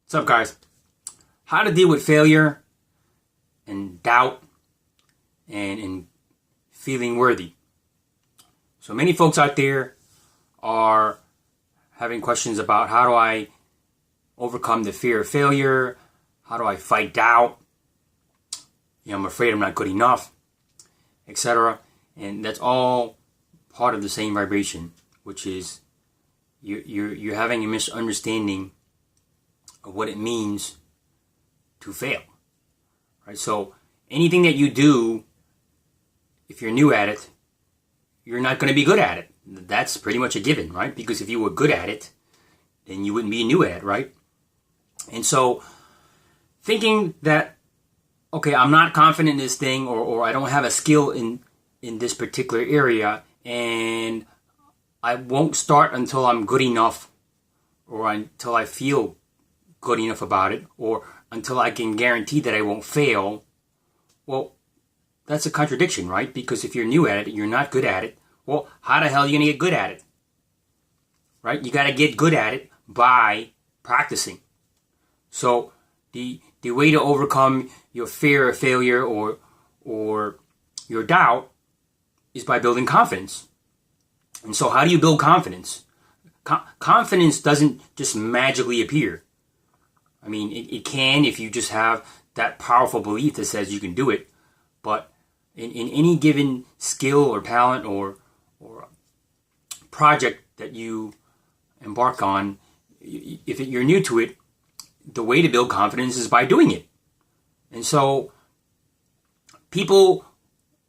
What's up, guys? How to deal with failure and doubt and feeling worthy. So many folks out there are having questions about how do I overcome the fear of failure? How do I fight doubt? I'm afraid I'm not good enough, etc. And that's all part of the same vibration, which is you're having a misunderstanding of what it means to fail, right? So anything that you do, if you're new at it, you're not going to be good at it. That's pretty much a given, right? Because if you were good at it, then you wouldn't be new at it, right? And so thinking that, okay, I'm not confident in this thing, or I don't have a skill in this particular area, and I won't start until I'm good enough, or until I feel good enough about it, or until I can guarantee that I won't fail. Well, that's a contradiction, right? Because if you're new at it, you're not good at it. Well, how the hell are you going to get good at it? Right? You got to get good at it by practicing. So the way to overcome your fear of failure or your doubt is by building confidence. And so how do you build confidence? Confidence doesn't just magically appear. I mean, it can if you just have that powerful belief that says you can do it. But in any given skill or talent or project that you embark on, if you're new to it, the way to build confidence is by doing it. And so people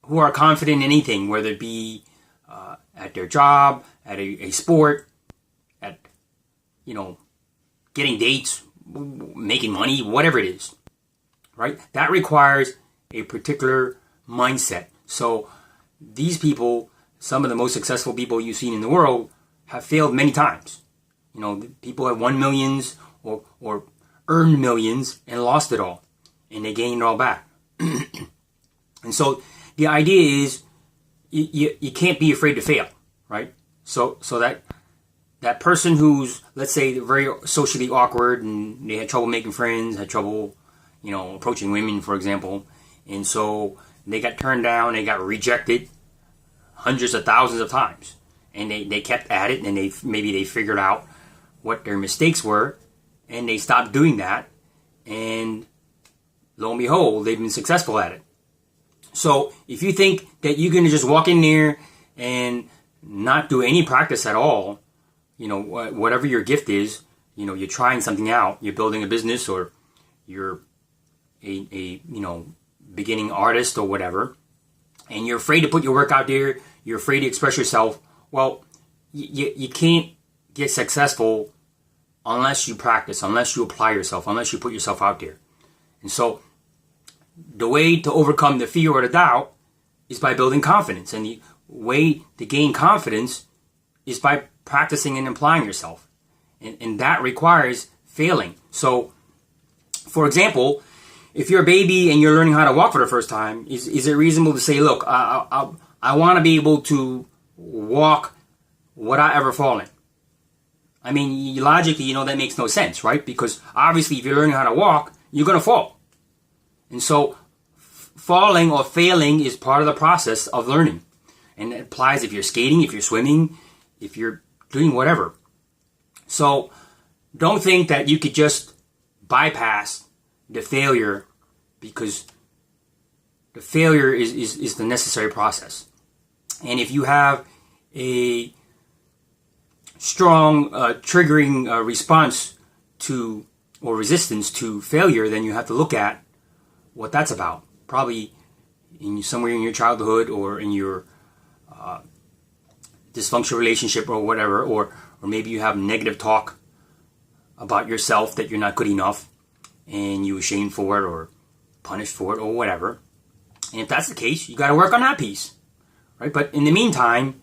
who are confident in anything, whether it be at their job, at a sport, at, getting dates, making money, whatever it is, right? That requires a particular mindset. So these people, some of the most successful people you've seen in the world, have failed many times. People have won millions or earned millions and lost it all, and they gained it all back. And so the idea is you can't be afraid to fail, right? So that person who's, let's say, very socially awkward and they had trouble making friends, had trouble, approaching women, for example, and so they got turned down, they got rejected hundreds of thousands of times, and they kept at it, and maybe they figured out what their mistakes were, and they stopped doing that, and lo and behold, they've been successful at it. So if you think that you're going to just walk in there and not do any practice at all, whatever your gift is, you're trying something out, you're building a business, or you're a beginning artist or whatever, and you're afraid to put your work out there, you're afraid to express yourself, well, you can't get successful unless you practice, unless you apply yourself, unless you put yourself out there. And so the way to overcome the fear or the doubt is by building confidence. And the way to gain confidence is by practicing and applying yourself. And that requires failing. So, for example, if you're a baby and you're learning how to walk for the first time, is it reasonable to say, look, I want to be able to walk without ever falling? I mean, logically, that makes no sense, right? Because obviously, if you're learning how to walk, you're going to fall. And so falling or failing is part of the process of learning. And it applies if you're skating, if you're swimming, if you're doing whatever. So don't think that you could just bypass the failure, because the failure is the necessary process. And if you have a strong triggering response to or resistance to failure, then you have to look at what that's about. Probably somewhere in your childhood or in your dysfunctional relationship or whatever, or maybe you have negative talk about yourself that you're not good enough and you're ashamed for it or punished for it or whatever. And if that's the case, you got to work on that piece, right? But in the meantime,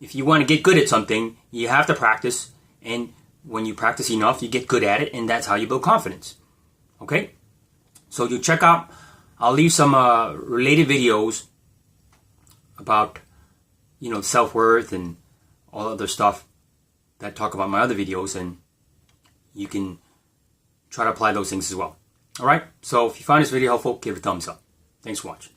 if you want to get good at something, you have to practice, and when you practice enough, you get good at it, and that's how you build confidence. Okay? So you check out, I'll leave some related videos about, self-worth and all other stuff that talk about my other videos, and you can try to apply those things as well. All right. So if you find this video helpful, give it a thumbs up. Thanks for watching.